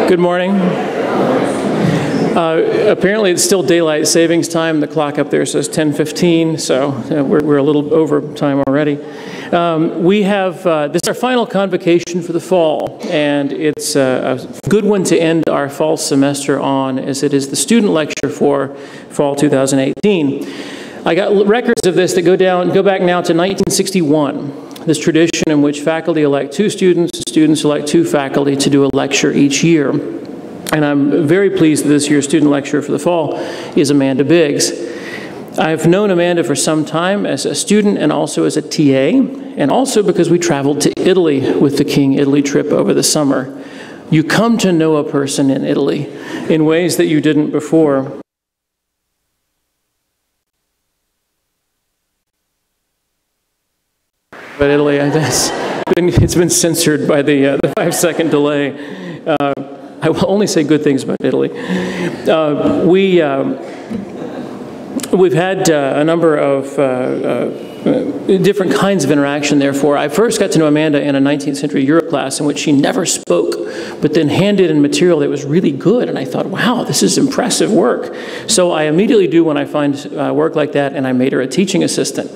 Good morning. Apparently it's still daylight savings time. The clock up there says 10:15, so we're a little over time already. This is our final convocation for the fall, and it's a good one to end our fall semester on, as it is the student lecture for fall 2018. I got records of this that go back now to 1961. This tradition in which faculty elect 2 students, students elect 2 faculty to do a lecture each year. And I'm very pleased that this year's student lecturer for the fall is Amanda Biggs. I've known Amanda for some time as a student and also as a TA, and also because we traveled to Italy with the King Italy trip over the summer. You come to know a person in Italy in ways that you didn't before. But Italy, it's been censored by the 5-second delay. I will only say good things about Italy. We've had a number of different kinds of interaction, therefore. I first got to know Amanda in a 19th century Europe class in which she never spoke, but then handed in material that was really good, and I thought, wow, this is impressive work. So I immediately do when I find work like that, and I made her a teaching assistant.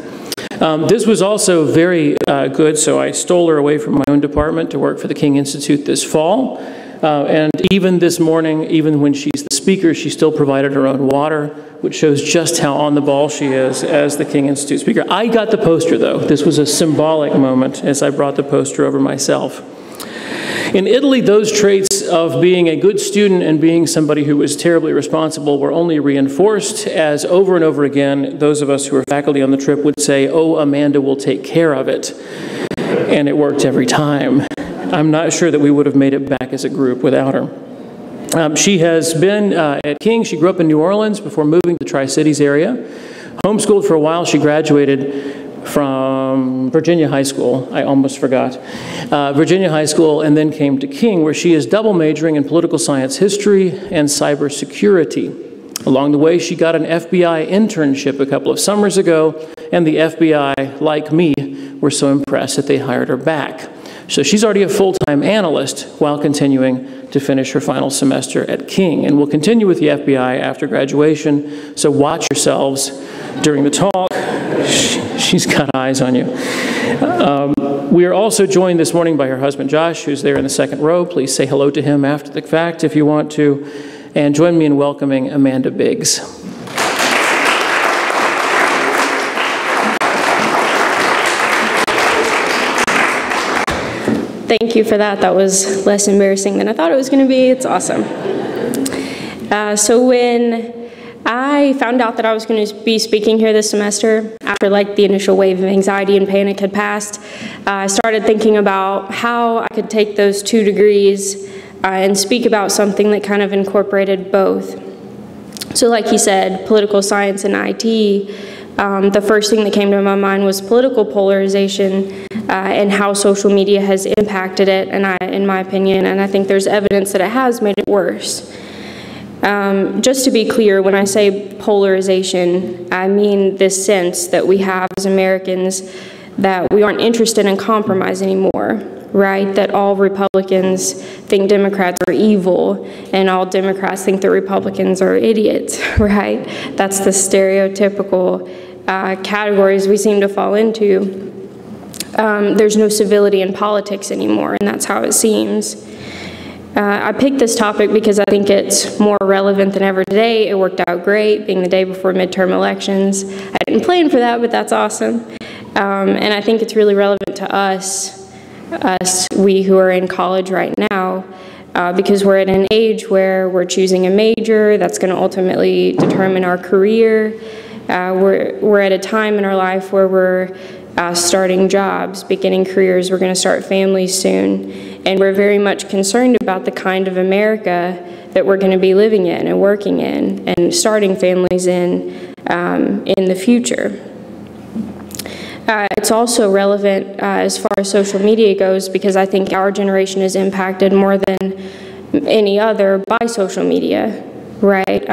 This was also very good, so I stole her away from my own department to work for the King Institute this fall. And even this morning, even when she's the speaker, she still provided her own water, which shows just how on the ball she is as the King Institute speaker. I got the poster, though. This was a symbolic moment as I brought the poster over myself. In Italy, those traits of being a good student and being somebody who was terribly responsible were only reinforced as over and over again, those of us who were faculty on the trip would say, "Oh, Amanda will take care of it." And it worked every time. I'm not sure that we would have made it back as a group without her. She has been at King. She grew up in New Orleans before moving to the Tri-Cities area. Homeschooled for a while. She graduated from Virginia High School. I almost forgot. Virginia High School, and then came to King, where she is double majoring in political science history and cybersecurity. Along the way, she got an FBI internship a couple of summers ago, and the FBI, like me, were so impressed that they hired her back. So she's already a full-time analyst while continuing to finish her final semester at King, and will continue with the FBI after graduation, so watch yourselves during the talk. She's got eyes on you. We are also joined this morning by her husband, Josh, who's there in the second row. Please say hello to him after the fact if you want to. And join me in welcoming Amanda Biggs. Thank you for that. That was less embarrassing than I thought it was going to be. It's awesome. So when I found out that I was going to be speaking here this semester, after like the initial wave of anxiety and panic had passed, I started thinking about how I could take those 2 degrees and speak about something that kind of incorporated both. So like he said, political science and IT, the first thing that came to my mind was political polarization and how social media has impacted it, and in my opinion, and I think there's evidence that it has made it worse. Just to be clear, when I say polarization, I mean this sense that we have as Americans that we aren't interested in compromise anymore, right? That all Republicans think Democrats are evil, and all Democrats think that Republicans are idiots, right? That's the stereotypical categories we seem to fall into. There's no civility in politics anymore, and that's how it seems. I picked this topic because I think it's more relevant than ever today. It worked out great, being the day before midterm elections. I didn't plan for that, but that's awesome. And I think it's really relevant to us, we who are in college right now, because we're at an age where we're choosing a major that's going to ultimately determine our career. We're at a time in our life where we're starting jobs, beginning careers. We're going to start families soon, and we're very much concerned about the kind of America that we're going to be living in and working in and starting families in the future. It's also relevant as far as social media goes, because I think our generation is impacted more than any other by social media, right?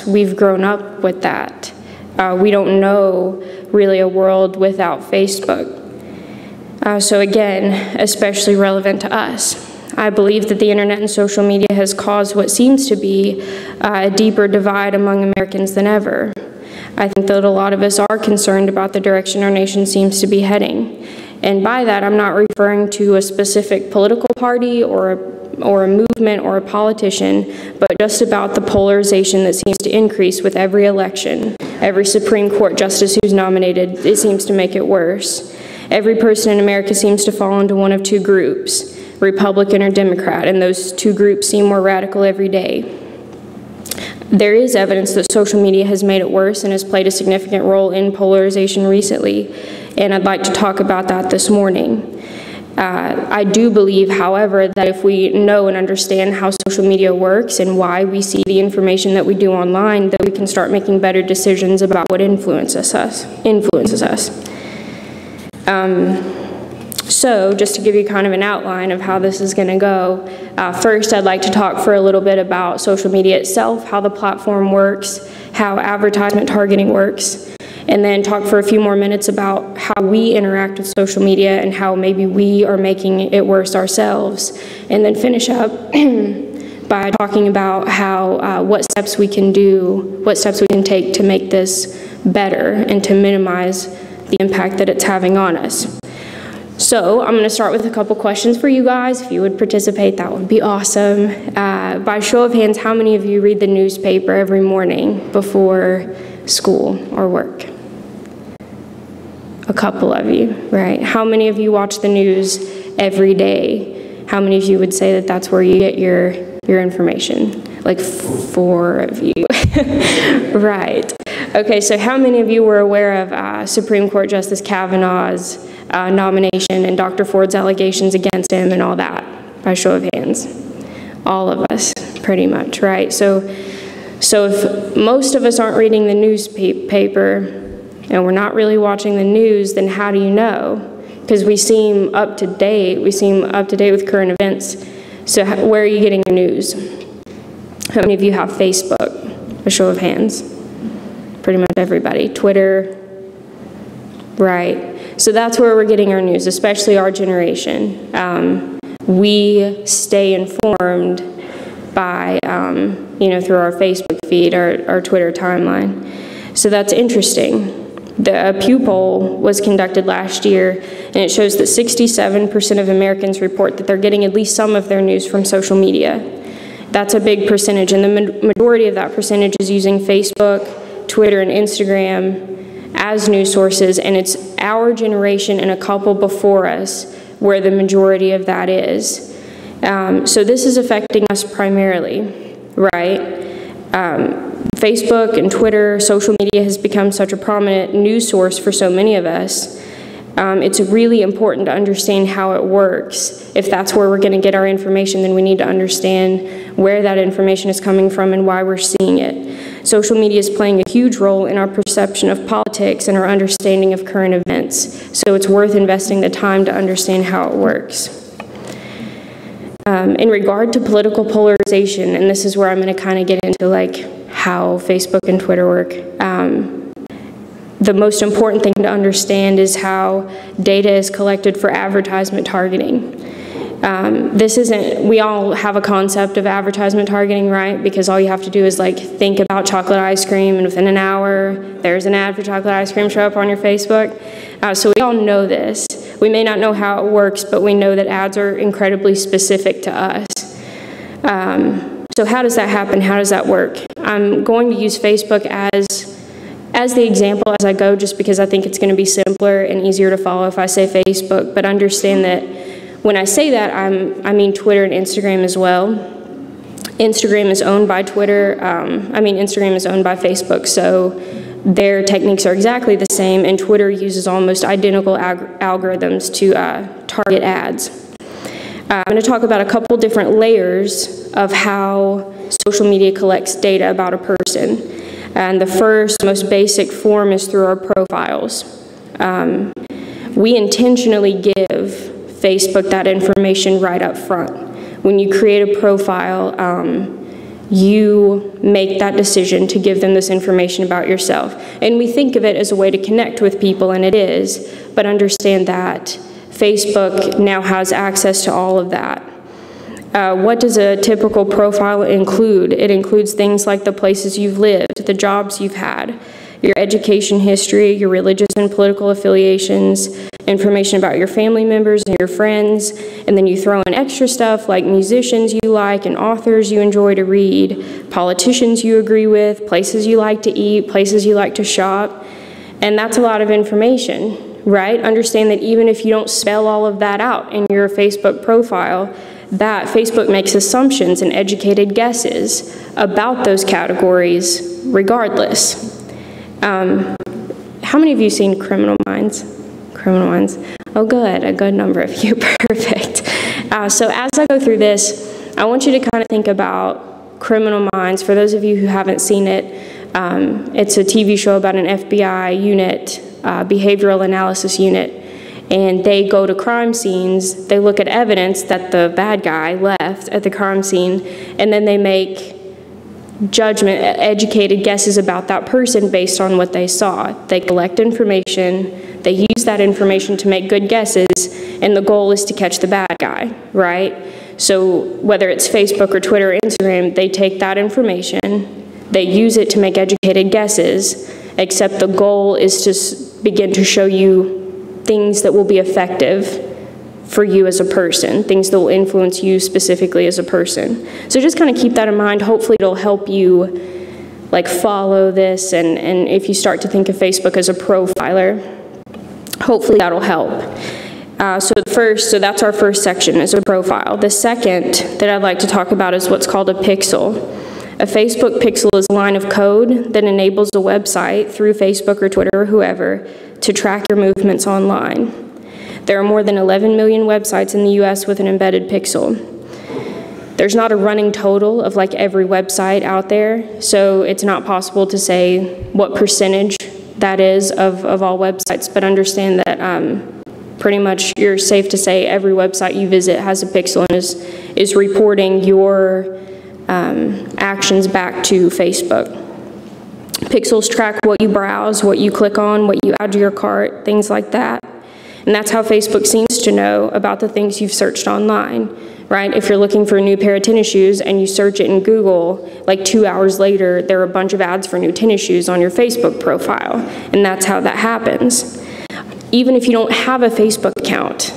We've grown up with that. We don't know really a world without Facebook. So again, especially relevant to us. I believe that the internet and social media has caused what seems to be a deeper divide among Americans than ever. I think that a lot of us are concerned about the direction our nation seems to be heading. And by that, I'm not referring to a specific political party or a movement or a politician, but just about the polarization that seems to increase with every election. Every Supreme Court justice who's nominated, it seems to make it worse. Every person in America seems to fall into one of two groups, Republican or Democrat, and those two groups seem more radical every day. There is evidence that social media has made it worse and has played a significant role in polarization recently, and I'd like to talk about that this morning. I do believe, however, that if we know and understand how social media works and why we see the information that we do online, that we can start making better decisions about what influences us. So just to give you kind of an outline of how this is going to go, first I'd like to talk for a little bit about social media itself, how the platform works, how advertisement targeting works, and then talk for a few more minutes about how we interact with social media and how maybe we are making it worse ourselves, and then finish up by talking about how what steps we can take to make this better and to minimize the impact that it's having on us. So I'm going to start with a couple questions for you guys. If you would participate, that would be awesome. By show of hands, how many of you read the newspaper every morning before school or work? A couple of you, right? How many of you watch the news every day? How many of you would say that that's where you get your information? Like 4 of you. Right. Okay, so how many of you were aware of Supreme Court Justice Kavanaugh's nomination and Dr. Ford's allegations against him and all that? By show of hands. All of us, pretty much, right? So if most of us aren't reading the newspaper and we're not really watching the news, then how do you know? Because we seem up to date. We seem up to date with current events. So where are you getting your news? How many of you have Facebook? A show of hands. Pretty much everybody. Twitter. Right. So that's where we're getting our news, especially our generation. We stay informed by, through our Facebook feed, our Twitter timeline. So that's interesting. The Pew poll was conducted last year, and it shows that 67% of Americans report that they're getting at least some of their news from social media. That's a big percentage, and the majority of that percentage is using Facebook, Twitter, and Instagram as news sources, and it's our generation and a couple before us where the majority of that is. So this is affecting us primarily, right? Facebook and Twitter, social media has become such a prominent news source for so many of us. It's really important to understand how it works. If that's where we're going to get our information, then we need to understand where that information is coming from and why we're seeing it. Social media is playing a huge role in our perception of politics and our understanding of current events. So it's worth investing the time to understand how it works. In regard to political polarization, and this is where I'm going to kind of get into how Facebook and Twitter work, the most important thing to understand is how data is collected for advertisement targeting. We all have a concept of advertisement targeting, right? Because all you have to do is think about chocolate ice cream, and within an hour, there's an ad for chocolate ice cream show up on your Facebook. So we all know this. We may not know how it works, but we know that ads are incredibly specific to us. So how does that happen? How does that work? I'm going to use Facebook as the example as I go, just because I think it's going to be simpler and easier to follow if I say Facebook, but understand that when I say that, I mean Twitter and Instagram as well. Instagram is owned by Twitter, Instagram is owned by Facebook, so their techniques are exactly the same, and Twitter uses almost identical algorithms to target ads. I'm going to talk about a couple different layers of how social media collects data about a person. And the first, most basic form is through our profiles. We intentionally give Facebook that information right up front. When you create a profile, you make that decision to give them this information about yourself. And we think of it as a way to connect with people, and it is, but understand that Facebook now has access to all of that. What does a typical profile include? It includes things like the places you've lived, the jobs you've had, your education history, your religious and political affiliations, information about your family members and your friends, and then you throw in extra stuff like musicians you like and authors you enjoy to read, politicians you agree with, places you like to eat, places you like to shop, and that's a lot of information, right? Understand that even if you don't spell all of that out in your Facebook profile, that Facebook makes assumptions and educated guesses about those categories regardless. How many of you seen Criminal Minds? Criminal Minds. Oh, good. A good number of you. Perfect. So as I go through this, I want you to kind of think about Criminal Minds. For those of you who haven't seen it, it's a TV show about an FBI unit, behavioral analysis unit, and they go to crime scenes, they look at evidence that the bad guy left at the crime scene, and then they make judgment, educated guesses about that person based on what they saw. They collect information, they use that information to make good guesses, and the goal is to catch the bad guy, right? So whether it's Facebook or Twitter or Instagram, they take that information, they use it to make educated guesses, except the goal is to begin to show you things that will be effective for you as a person, things that will influence you specifically as a person. So just kind of keep that in mind. Hopefully it'll help you like follow this, and if you start to think of Facebook as a profiler, hopefully that'll help. So that's our first section, is a profile. The second that I'd like to talk about is what's called a pixel. A Facebook pixel is a line of code that enables a website through Facebook or Twitter or whoever to track your movements online. There are more than 11 million websites in the US with an embedded pixel. There's not a running total of like every website out there, so it's not possible to say what percentage that is of all websites, but understand that pretty much you're safe to say every website you visit has a pixel and is reporting your actions back to Facebook. Pixels track what you browse, what you click on, what you add to your cart, things like that. And that's how Facebook seems to know about the things you've searched online, right? If you're looking for a new pair of tennis shoes and you search it in Google, like 2 hours later, there are a bunch of ads for new tennis shoes on your Facebook profile. And that's how that happens. Even if you don't have a Facebook account,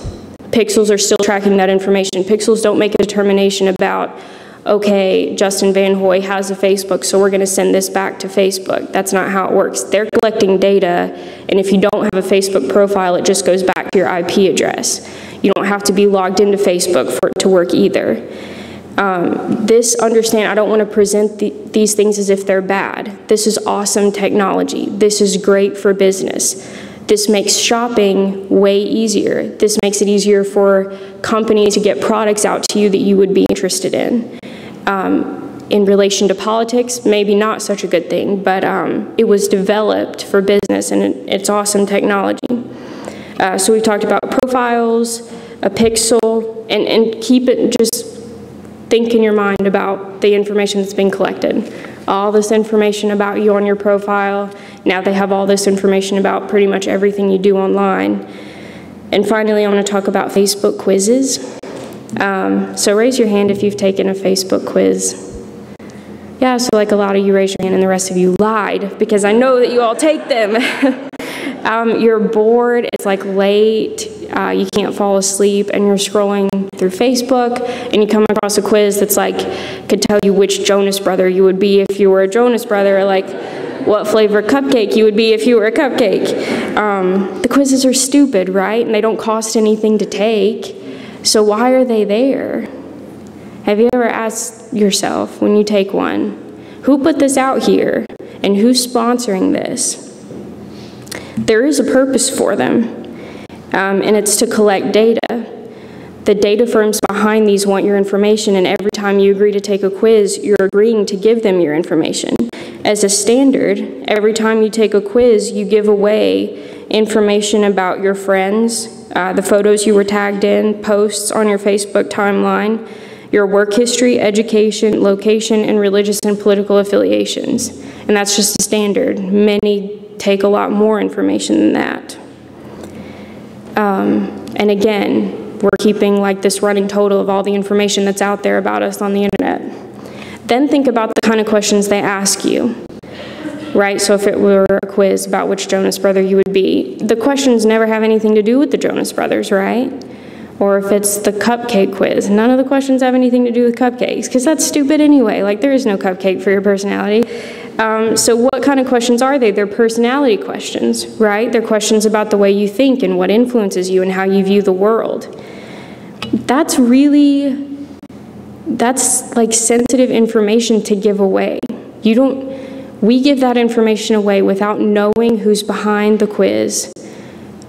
Pixels are still tracking that information. Pixels don't make a determination about, okay, Justin Van Hoy has a Facebook, so we're going to send this back to Facebook. That's not how it works. They're collecting data, and if you don't have a Facebook profile, it just goes back to your IP address. You don't have to be logged into Facebook for it to work either. Understand, I don't want to present these things as if they're bad. This is awesome technology. This is great for business. This makes shopping way easier. This makes it easier for companies to get products out to you that you would be interested in. In relation to politics, maybe not such a good thing, but it was developed for business, and it's awesome technology. So we've talked about profiles, a pixel, and keep it, just think in your mind about the information that's been collected. All this information about you on your profile. Now they have all this information about pretty much everything you do online. And finally, I want to talk about Facebook quizzes. So raise your hand if you've taken a Facebook quiz. Yeah, so like a lot of you raised your hand and the rest of you lied, because I know that you all take them. You're bored, it's like late, you can't fall asleep, and you're scrolling through Facebook, and you come across a quiz that's like, could tell you which Jonas brother you would be if you were a Jonas brother, or like what flavor cupcake you would be if you were a cupcake. The quizzes are stupid, right? And they don't cost anything to take. So why are they there? Have you ever asked yourself when you take one, who put this out here and who's sponsoring this? There is a purpose for them, and it's to collect data. The data firms behind these want your information, and every time you agree to take a quiz, you're agreeing to give them your information. As a standard, every time you take a quiz, you give away information about your friends, the photos you were tagged in, posts on your Facebook timeline, your work history, education, location, and religious and political affiliations. And that's just a standard. Many take a lot more information than that. And again, we're keeping like this running total of all the information that's out there about us on the internet. Then think about the kind of questions they ask you, right? So if it were a quiz about which Jonas brother you would be, the questions never have anything to do with the Jonas brothers, right? Or if it's the cupcake quiz, none of the questions have anything to do with cupcakes, because that's stupid anyway. Like, there is no cupcake for your personality. So what kind of questions are they? They're personality questions, right? They're questions about the way you think and what influences you and how you view the world. That's like sensitive information to give away. We give that information away without knowing who's behind the quiz,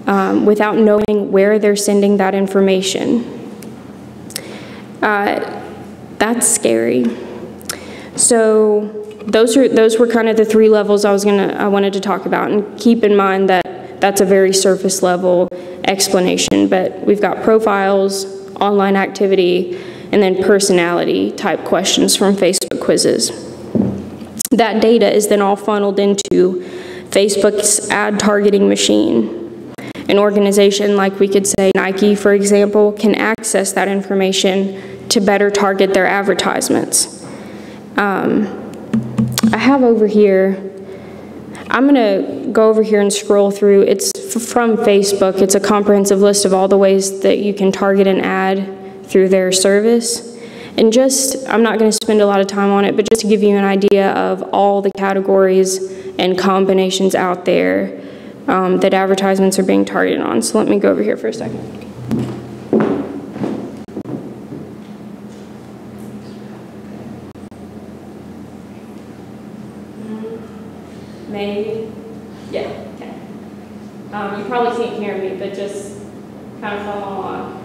without knowing where they're sending that information. That's scary. So those were kind of the three levels I wanted to talk about, and keep in mind that that's a very surface level explanation, but we've got profiles, online activity, and then personality type questions from Facebook quizzes. That data is then all funneled into Facebook's ad targeting machine. An organization like, we could say Nike, for example, can access that information to better target their advertisements. I have over here, I'm going to go over here and scroll through. It's from Facebook. It's a comprehensive list of all the ways that you can target an ad through their service. And I'm not going to spend a lot of time on it, but just to give you an idea of all the categories and combinations out there that advertisements are being targeted on. So let me go over here for a second. Maybe? Yeah, okay. You probably can't hear me, but just kind of follow along.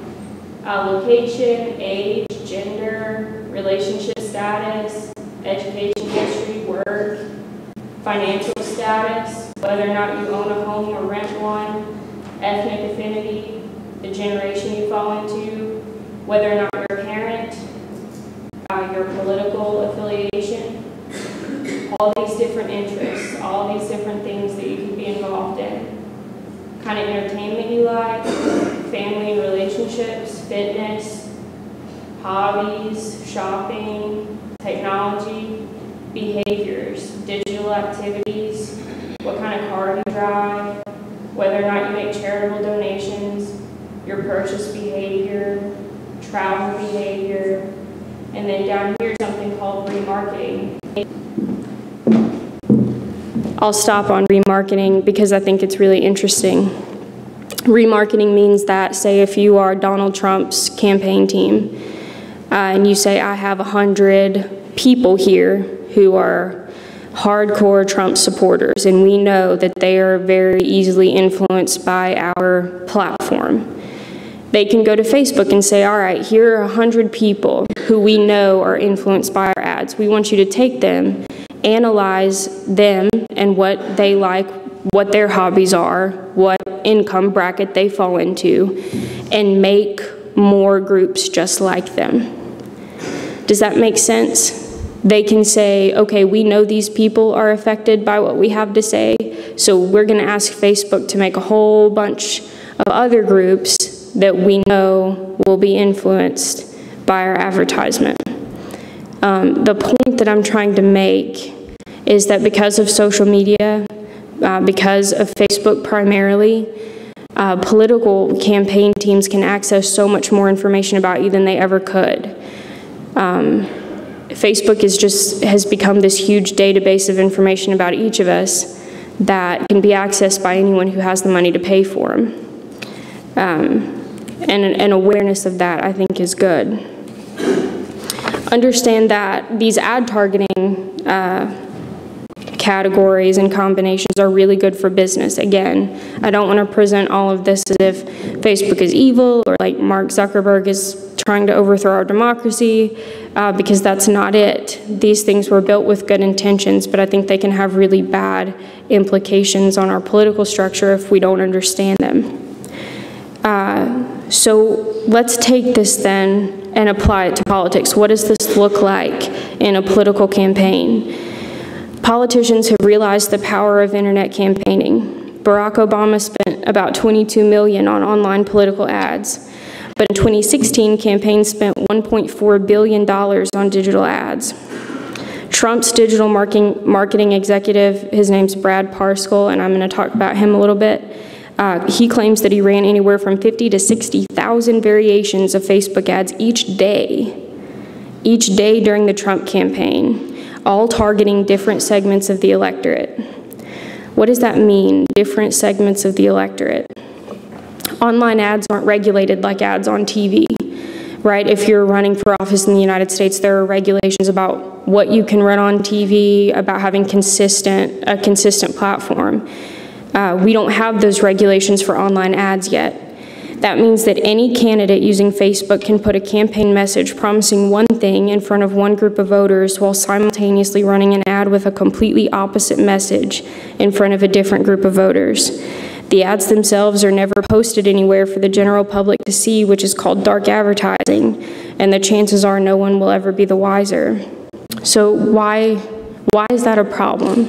Location, age, gender, relationship status, education history, work, financial status, whether or not you own a home or rent one, ethnic affinity, the generation you fall into, whether or not you're a parent, your political affiliation, all these different interests, all these different things that you could be involved in. Kind of entertainment you like, family and relationships, fitness, hobbies, shopping, technology, behaviors, digital activities, what kind of car you drive, whether or not you make charitable donations, your purchase behavior, travel behavior, and then down here something called remarketing. I'll stop on remarketing because I think it's really interesting. Remarketing means that, say if you are Donald Trump's campaign team, and you say, I have 100 people here who are hardcore Trump supporters, and we know that they are very easily influenced by our platform. They can go to Facebook and say, all right, here are 100 people who we know are influenced by our ads. We want you to take them, analyze them and what they like, what their hobbies are, what income bracket they fall into, and make more groups just like them. Does that make sense? They can say, okay, we know these people are affected by what we have to say, so we're going to ask Facebook to make a whole bunch of other groups that we know will be influenced by our advertisement. The point that I'm trying to make is that because of social media, because of Facebook primarily, political campaign teams can access so much more information about you than they ever could. Facebook has become this huge database of information about each of us that can be accessed by anyone who has the money to pay for them. And awareness of that, I think, is good. Understand that these ad targeting categories and combinations are really good for business. Again, I don't want to present all of this as if Facebook is evil or like Mark Zuckerberg is trying to overthrow our democracy, because that's not it. These things were built with good intentions, but I think they can have really bad implications on our political structure if we don't understand them. So let's take this then and apply it to politics. What does this look like in a political campaign? Politicians have realized the power of internet campaigning. Barack Obama spent about $22 million on online political ads. But in 2016, campaigns spent $1.4 billion on digital ads. Trump's digital marketing executive, his name's Brad Parscale, and I'm going to talk about him a little bit. He claims that he ran anywhere from 50 to 60,000 variations of Facebook ads each day during the Trump campaign, all targeting different segments of the electorate. What does that mean, different segments of the electorate? Online ads aren't regulated like ads on TV, right? If you're running for office in the United States, there are regulations about what you can run on TV, about having a consistent platform. We don't have those regulations for online ads yet. That means that any candidate using Facebook can put a campaign message promising one thing in front of one group of voters while simultaneously running an ad with a completely opposite message in front of a different group of voters. The ads themselves are never posted anywhere for the general public to see, which is called dark advertising, and the chances are no one will ever be the wiser. So why is that a problem?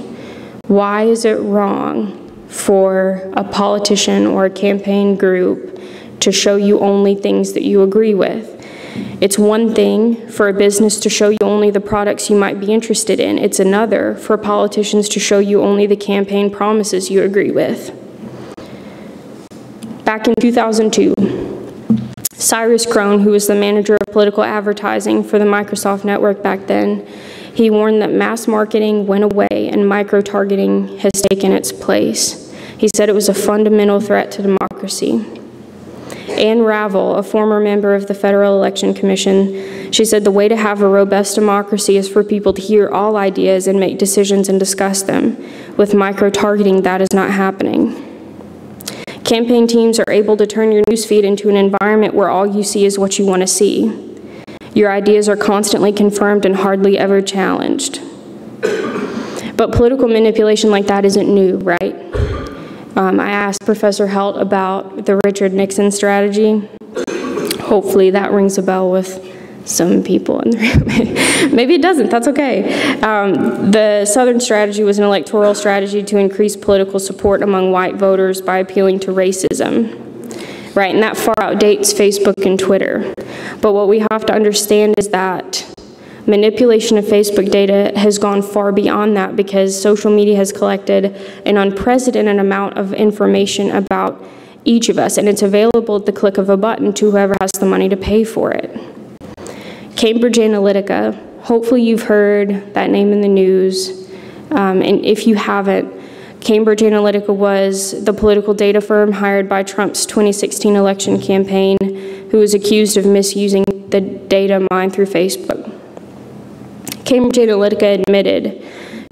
Why is it wrong for a politician or a campaign group to show you only things that you agree with? It's one thing for a business to show you only the products you might be interested in. It's another for politicians to show you only the campaign promises you agree with. Back in 2002, Cyrus Crone, who was the manager of political advertising for the Microsoft network back then, he warned that mass marketing went away and micro-targeting has taken its place. He said it was a fundamental threat to democracy. Ann Ravel, a former member of the Federal Election Commission, she said the way to have a robust democracy is for people to hear all ideas and make decisions and discuss them. With micro-targeting, that is not happening. Campaign teams are able to turn your newsfeed into an environment where all you see is what you want to see. Your ideas are constantly confirmed and hardly ever challenged. But political manipulation like that isn't new, right? I asked Professor Helt about the Richard Nixon strategy. Hopefully that rings a bell with some people in the room. Maybe it doesn't, that's okay. The Southern strategy was an electoral strategy to increase political support among white voters by appealing to racism, right? And that far outdates Facebook and Twitter. But what we have to understand is that manipulation of Facebook data has gone far beyond that because social media has collected an unprecedented amount of information about each of us, and it's available at the click of a button to whoever has the money to pay for it. Cambridge Analytica, hopefully you've heard that name in the news, and if you haven't, Cambridge Analytica was the political data firm hired by Trump's 2016 election campaign who was accused of misusing the data mined through Facebook. Cambridge Analytica admitted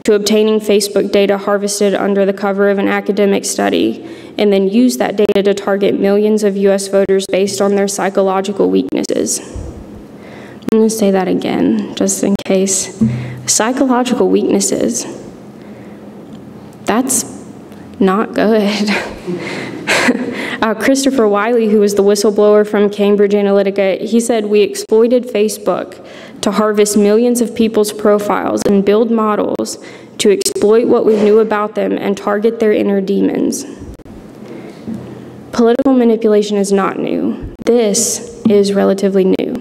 to obtaining Facebook data harvested under the cover of an academic study and then used that data to target millions of US voters based on their psychological weaknesses. I'm going to say that again, just in case. Psychological weaknesses. That's not good. Christopher Wiley, who was the whistleblower from Cambridge Analytica, he said, "We exploited Facebook to harvest millions of people's profiles and build models to exploit what we knew about them and target their inner demons." Political manipulation is not new. This is relatively new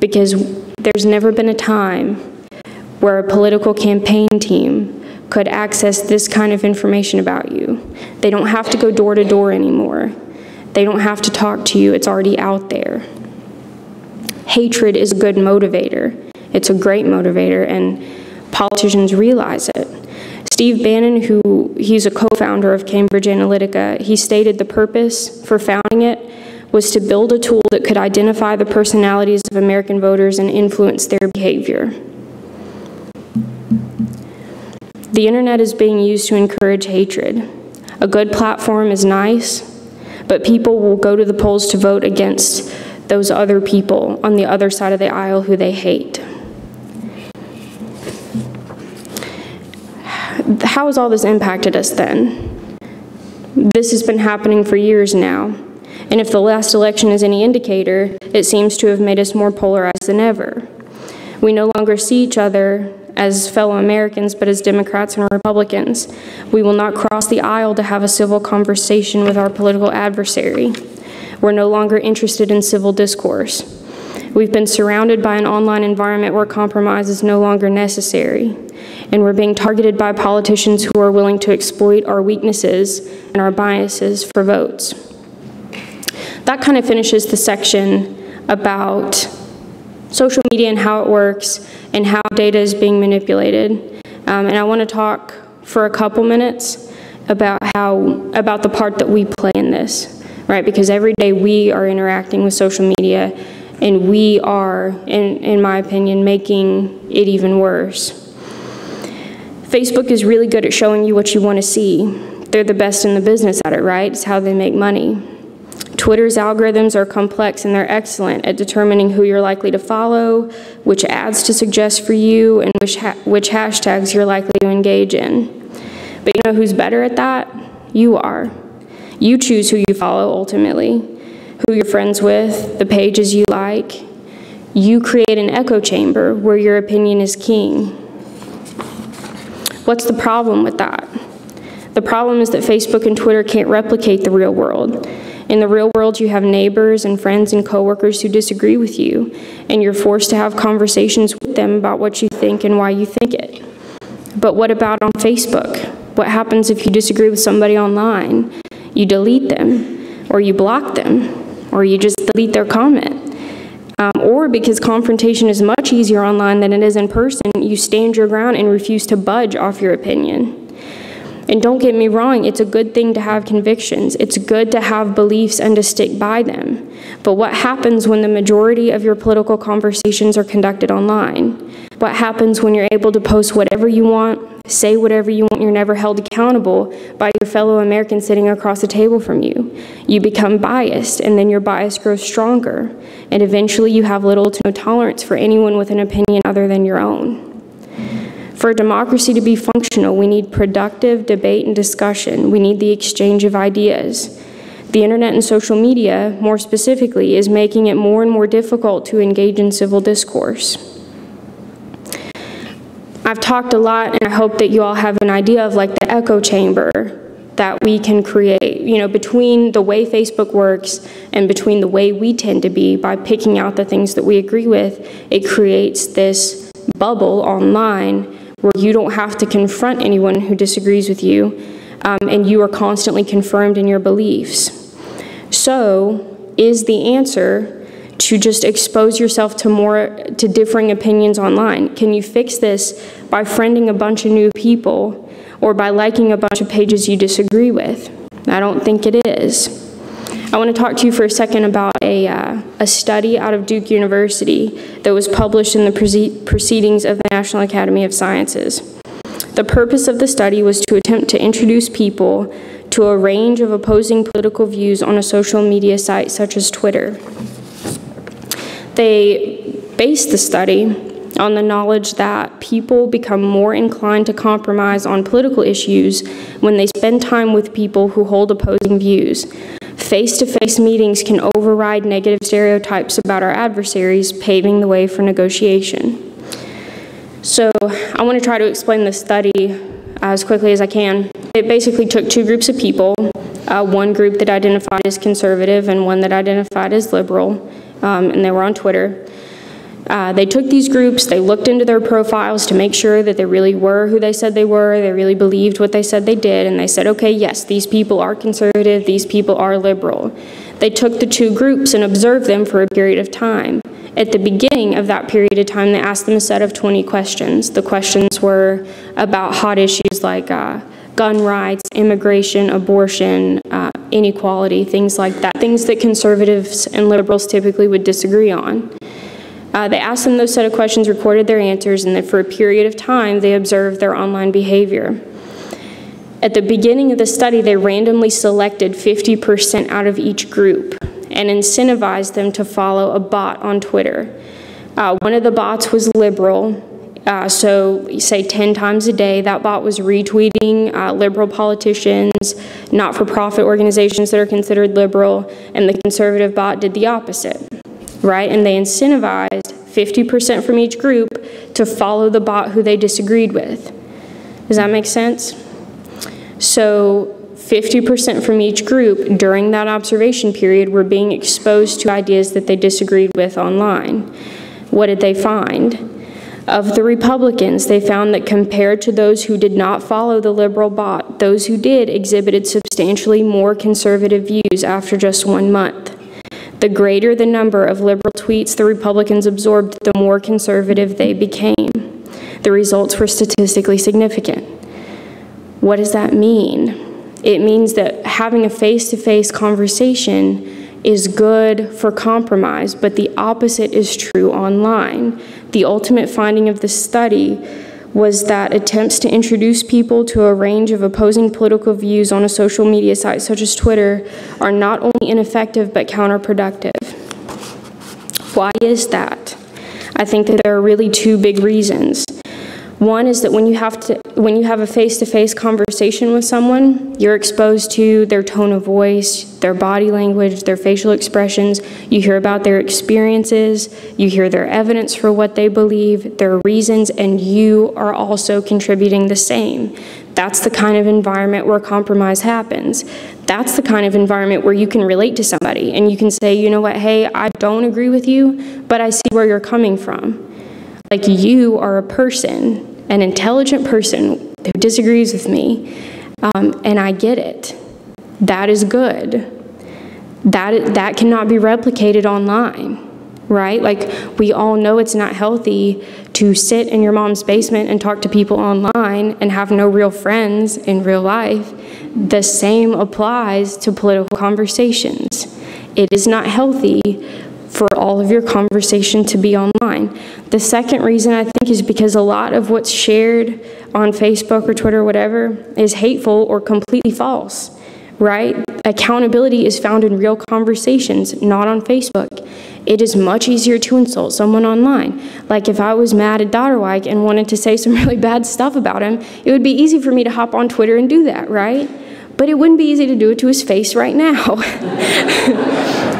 because there's never been a time where a political campaign team could access this kind of information about you. They don't have to go door to door anymore. They don't have to talk to you. It's already out there. Hatred is a good motivator. It's a great motivator, and politicians realize it. Steve Bannon, he's a co-founder of Cambridge Analytica, he stated the purpose for founding it was to build a tool that could identify the personalities of American voters and influence their behavior. The internet is being used to encourage hatred. A good platform is nice, but people will go to the polls to vote against those other people on the other side of the aisle who they hate. How has all this impacted us then? This has been happening for years now, and if the last election is any indicator, it seems to have made us more polarized than ever. We no longer see each other as fellow Americans, but as Democrats and Republicans. We will not cross the aisle to have a civil conversation with our political adversary. We're no longer interested in civil discourse. We've been surrounded by an online environment where compromise is no longer necessary, and we're being targeted by politicians who are willing to exploit our weaknesses and our biases for votes. That kind of finishes the section about social media and how it works and how data is being manipulated. And I want to talk for a couple minutes about the part that we play in this, right? Because every day we are interacting with social media, and we are, in my opinion, making it even worse. Facebook is really good at showing you what you want to see. They're the best in the business at it, right? It's how they make money. Twitter's algorithms are complex, and they're excellent at determining who you're likely to follow, which ads to suggest for you, and which hashtags you're likely to engage in. But you know who's better at that? You are. You choose who you follow ultimately, who you're friends with, the pages you like. You create an echo chamber where your opinion is king. What's the problem with that? The problem is that Facebook and Twitter can't replicate the real world. In the real world, you have neighbors and friends and coworkers who disagree with you, and you're forced to have conversations with them about what you think and why you think it. But what about on Facebook? What happens if you disagree with somebody online? You delete them, or you block them, or you just delete their comment. Or because confrontation is much easier online than it is in person, you stand your ground and refuse to budge off your opinion. And don't get me wrong, it's a good thing to have convictions. It's good to have beliefs and to stick by them. But what happens when the majority of your political conversations are conducted online? What happens when you're able to post whatever you want, say whatever you want, you're never held accountable by your fellow Americans sitting across the table from you? You become biased, and then your bias grows stronger. And eventually you have little to no tolerance for anyone with an opinion other than your own. For a democracy to be functional, we need productive debate and discussion. We need the exchange of ideas. The internet and social media, more specifically, is making it more and more difficult to engage in civil discourse. I've talked a lot, and I hope that you all have an idea of like the echo chamber that we can create, you know, between the way Facebook works and between the way we tend to be by picking out the things that we agree with. It creates this bubble online where you don't have to confront anyone who disagrees with you, and you are constantly confirmed in your beliefs. So, is the answer to just expose yourself to differing opinions online? Can you fix this by friending a bunch of new people or by liking a bunch of pages you disagree with? I don't think it is. I want to talk to you for a second about a study out of Duke University that was published in the Proceedings of the National Academy of Sciences. The purpose of the study was to attempt to introduce people to a range of opposing political views on a social media site such as Twitter. They based the study on the knowledge that people become more inclined to compromise on political issues when they spend time with people who hold opposing views. Face-to-face meetings can override negative stereotypes about our adversaries, paving the way for negotiation. So I want to try to explain this study as quickly as I can. It basically took two groups of people, one group that identified as conservative and one that identified as liberal, and they were on Twitter. They took these groups, they looked into their profiles to make sure that they really were who they said they were, they really believed what they said they did, and they said, okay, yes, these people are conservative, these people are liberal. They took the two groups and observed them for a period of time. At the beginning of that period of time, they asked them a set of 20 questions. The questions were about hot issues like gun rights, immigration, abortion, inequality, things like that, things that conservatives and liberals typically would disagree on. They asked them those set of questions, recorded their answers, and then for a period of time, they observed their online behavior. At the beginning of the study, they randomly selected 50% out of each group and incentivized them to follow a bot on Twitter. One of the bots was liberal, so say 10 times a day, that bot was retweeting liberal politicians, not-for-profit organizations that are considered liberal, and the conservative bot did the opposite. Right? And they incentivized 50% from each group to follow the bot who they disagreed with. Does that make sense? So 50% from each group during that observation period were being exposed to ideas that they disagreed with online. What did they find? Of the Republicans, they found that compared to those who did not follow the liberal bot, those who did exhibited substantially more conservative views after just 1 month. The greater the number of liberal tweets the Republicans absorbed, the more conservative they became. The results were statistically significant. What does that mean? It means that having a face-to-face conversation is good for compromise, but the opposite is true online. The ultimate finding of the study was that attempts to introduce people to a range of opposing political views on a social media site such as Twitter are not only ineffective but counterproductive. Why is that? I think that there are really two big reasons. One is that when you have a face-to-face conversation with someone, you're exposed to their tone of voice, their body language, their facial expressions. You hear about their experiences, you hear their evidence for what they believe, their reasons, and you are also contributing the same. That's the kind of environment where compromise happens. That's the kind of environment where you can relate to somebody and you can say, you know what, hey, I don't agree with you, but I see where you're coming from. Like, you are a person, an intelligent person who disagrees with me, and I get it. That is good. That cannot be replicated online, right? Like, we all know it's not healthy to sit in your mom's basement and talk to people online and have no real friends in real life. The same applies to political conversations. It is not healthy for all of your conversation to be online. The second reason, I think, is because a lot of what's shared on Facebook or Twitter or whatever is hateful or completely false, right? Accountability is found in real conversations, not on Facebook. It is much easier to insult someone online. Like, if I was mad at Dotterwijk and wanted to say some really bad stuff about him, it would be easy for me to hop on Twitter and do that, right? But it wouldn't be easy to do it to his face right now.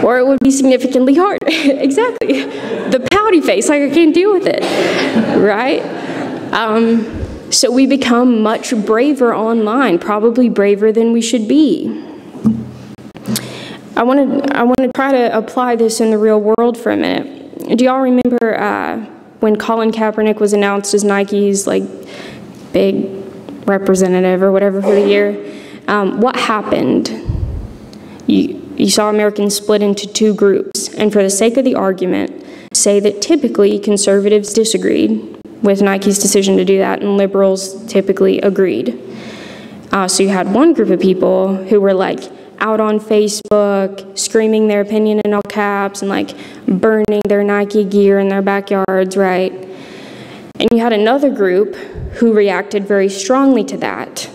Or it would be significantly harder. Exactly. The pouty face, like, I can't deal with it, right? So we become much braver online, probably braver than we should be. I want to try to apply this in the real world for a minute. Do y'all remember when Colin Kaepernick was announced as Nike's like big representative or whatever for the year? What happened? You saw Americans split into two groups, and for the sake of the argument, say that typically conservatives disagreed with Nike's decision to do that, and liberals typically agreed. So you had one group of people who were like out on Facebook, screaming their opinion in all caps, and like burning their Nike gear in their backyards, right? And you had another group who reacted very strongly to that.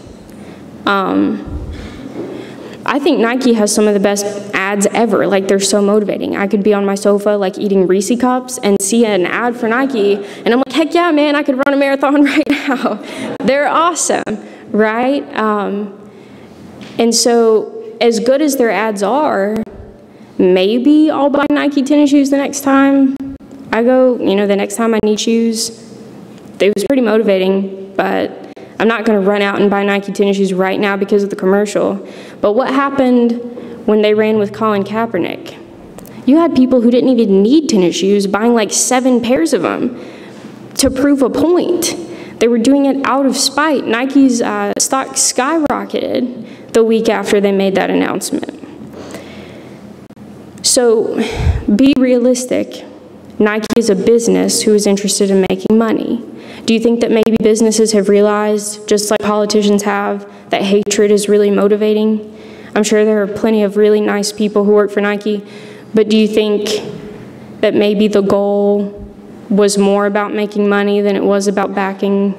I think Nike has some of the best ads ever. Like, they're so motivating. I could be on my sofa, like, eating Reese cups and see an ad for Nike, and I'm like, heck yeah, man, I could run a marathon right now. They're awesome, right? And so, as good as their ads are, maybe I'll buy Nike tennis shoes the next time I go, the next time I need shoes. It was pretty motivating, but I'm not going to run out and buy Nike tennis shoes right now because of the commercial. But what happened when they ran with Colin Kaepernick? You had people who didn't even need tennis shoes buying like 7 pairs of them to prove a point. They were doing it out of spite. Nike's stock skyrocketed the week after they made that announcement. So be realistic. Nike is a business who is interested in making money. Do you think that maybe businesses have realized, just like politicians have, that hatred is really motivating? I'm sure there are plenty of really nice people who work for Nike, but do you think that maybe the goal was more about making money than it was about backing,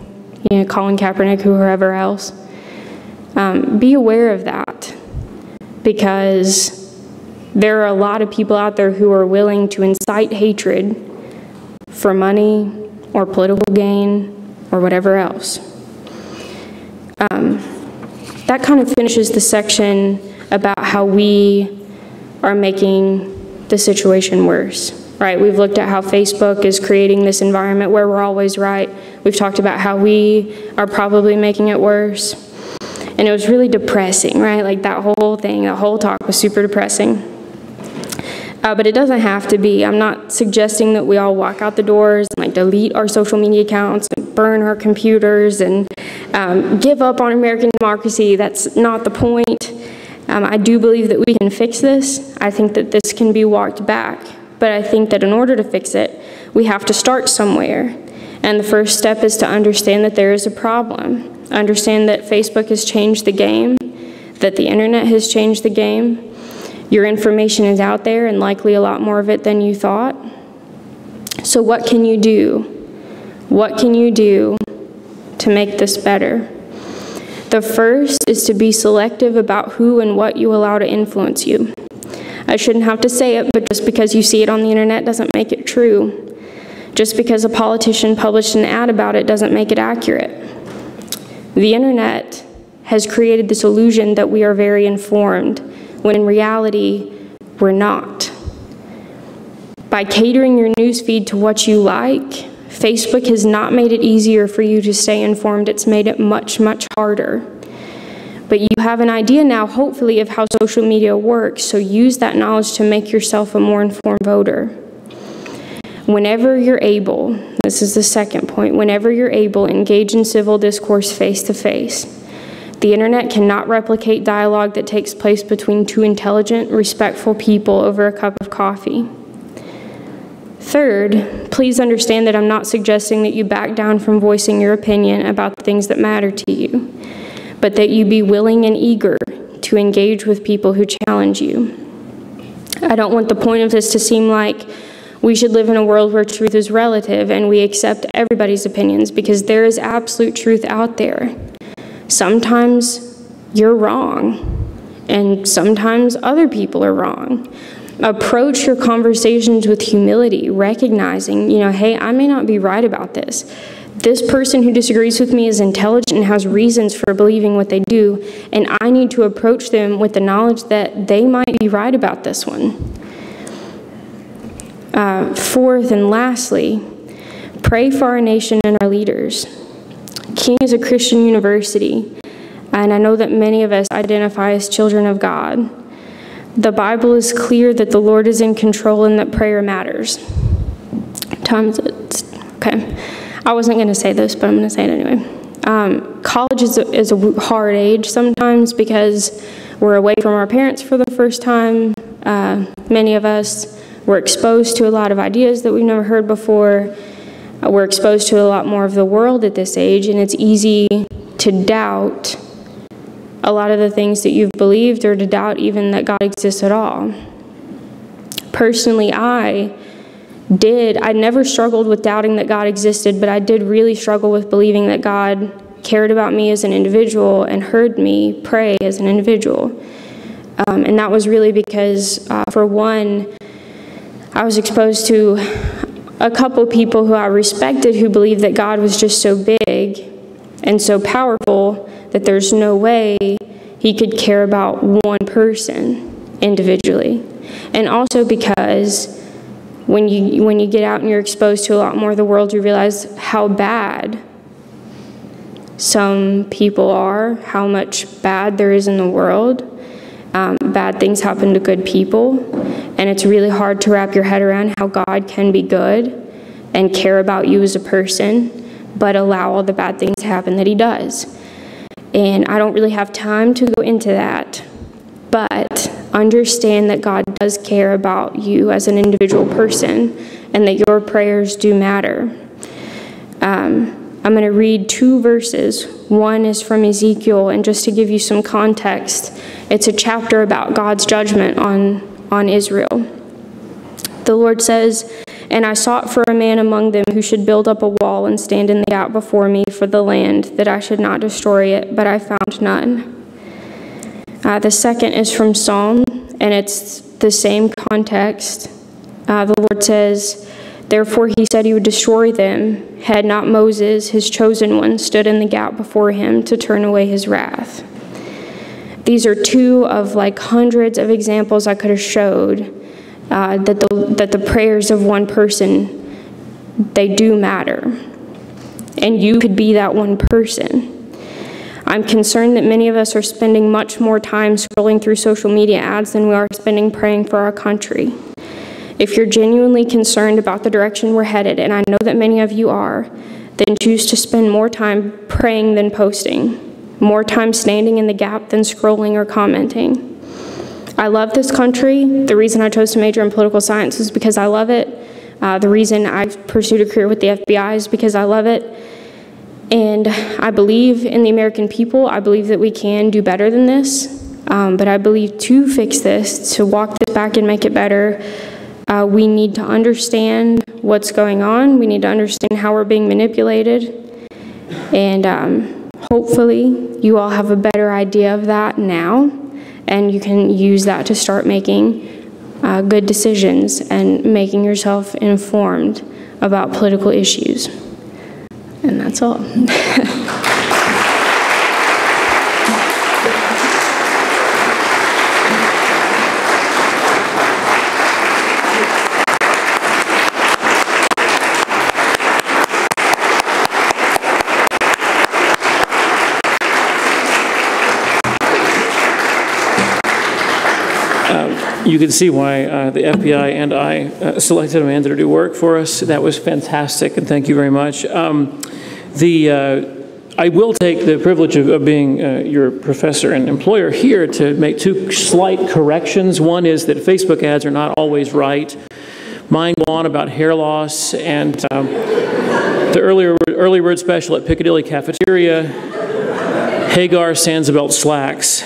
Colin Kaepernick or whoever else? Be aware of that, because there are a lot of people out there who are willing to incite hatred for money or political gain or whatever else. That kind of finishes the section about how we are making the situation worse, right? We've looked at how Facebook is creating this environment where we're always right. We've talked about how we are probably making it worse. And it was really depressing, right? Like that whole thing, that whole talk was super depressing. But it doesn't have to be. I'm not suggesting that we all walk out the doors and like delete our social media accounts and burn our computers and give up on American democracy. That's not the point. I do believe that we can fix this. I think that this can be walked back. But I think that in order to fix it, we have to start somewhere. And the first step is to understand that there is a problem. Understand that Facebook has changed the game, that the internet has changed the game. Your information is out there, and likely a lot more of it than you thought. So what can you do? What can you do to make this better? The first is to be selective about who and what you allow to influence you. I shouldn't have to say it, but just because you see it on the internet doesn't make it true. Just because a politician published an ad about it doesn't make it accurate. The internet has created this illusion that we are very informed, when in reality, we're not. By catering your newsfeed to what you like, Facebook has not made it easier for you to stay informed. It's made it much, much harder. But you have an idea now, hopefully, of how social media works, so use that knowledge to make yourself a more informed voter. Whenever you're able, this is the second point, whenever you're able, engage in civil discourse face-to-face. The internet cannot replicate dialogue that takes place between two intelligent, respectful people over a cup of coffee. Third, please understand that I'm not suggesting that you back down from voicing your opinion about the things that matter to you, but that you be willing and eager to engage with people who challenge you. I don't want the point of this to seem like we should live in a world where truth is relative and we accept everybody's opinions, because there is absolute truth out there. Sometimes you're wrong, and sometimes other people are wrong. Approach your conversations with humility, recognizing, hey, I may not be right about this. This person who disagrees with me is intelligent and has reasons for believing what they do, and I need to approach them with the knowledge that they might be right about this one. Fourth and lastly, pray for our nation and our leaders. King is a Christian university, and I know that many of us identify as children of God. The Bible is clear that the Lord is in control and that prayer matters. Okay, I wasn't going to say this, but I'm going to say it anyway. College is a hard age sometimes because we're away from our parents for the first time. Many of us were exposed to a lot of ideas that we've never heard before. We're exposed to a lot more of the world at this age, and it's easy to doubt a lot of the things that you've believed, or to doubt even that God exists at all. Personally, I never struggled with doubting that God existed, but I did really struggle with believing that God cared about me as an individual and heard me pray as an individual. And that was really because, for one, I was exposed to a couple people who I respected who believed that God was just so big and so powerful that there's no way he could care about one person individually. And also because when you get out and you're exposed to a lot more of the world, you realize how bad some people are, how much bad there is in the world. Bad things happen to good people, and it's really hard to wrap your head around how God can be good and care about you as a person, but allow all the bad things to happen that he does. And I don't really have time to go into that, but understand that God does care about you as an individual person and that your prayers do matter. I'm going to read 2 verses. One is from Ezekiel, and just to give you some context, it's a chapter about God's judgment on Israel. The Lord says, "And I sought for a man among them who should build up a wall and stand in the gap before me for the land, that I should not destroy it, but I found none." The second is from Psalm, and it's the same context. The Lord says, "Therefore he said he would destroy them, had not Moses, his chosen one, stood in the gap before him to turn away his wrath." These are 2 of like hundreds of examples I could have showed that the prayers of one person, they do matter. And you could be that one person. I'm concerned that many of us are spending much more time scrolling through social media ads than we are spending praying for our country. If you're genuinely concerned about the direction we're headed, and I know that many of you are, then choose to spend more time praying than posting, more time standing in the gap than scrolling or commenting. I love this country. The reason I chose to major in political science is because I love it. The reason I pursued a career with the FBI is because I love it. And I believe in the American people. I believe that we can do better than this. But I believe to fix this, to walk this back and make it better, we need to understand what's going on. We need to understand how we're being manipulated. And hopefully you all have a better idea of that now, and you can use that to start making good decisions and making yourself informed about political issues. And that's all. You can see why the FBI and I selected Amanda to do work for us. That was fantastic, and thank you very much. I will take the privilege of being your professor and employer here to make two slight corrections. One is that Facebook ads are not always right. Mine go on about hair loss and the early bird special at Piccadilly Cafeteria, Hagar Sandsabelt slacks.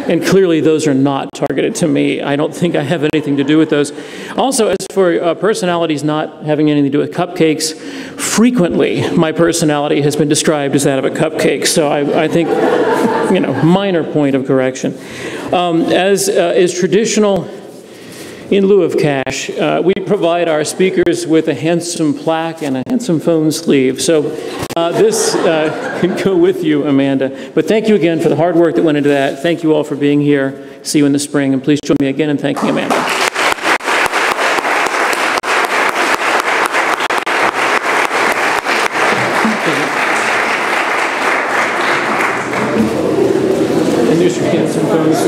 And clearly those are not targeted to me. I don't think I have anything to do with those. Also, as for personalities not having anything to do with cupcakes, frequently my personality has been described as that of a cupcake. So I think, you know, minor point of correction. As is traditional in lieu of cash, we provide our speakers with a handsome plaque and a handsome phone sleeve. So this can go with you, Amanda. But thank you again for the hard work that went into that. Thank you all for being here. See you in the spring. And please join me again in thanking Amanda. And there's your handsome phone sleeve.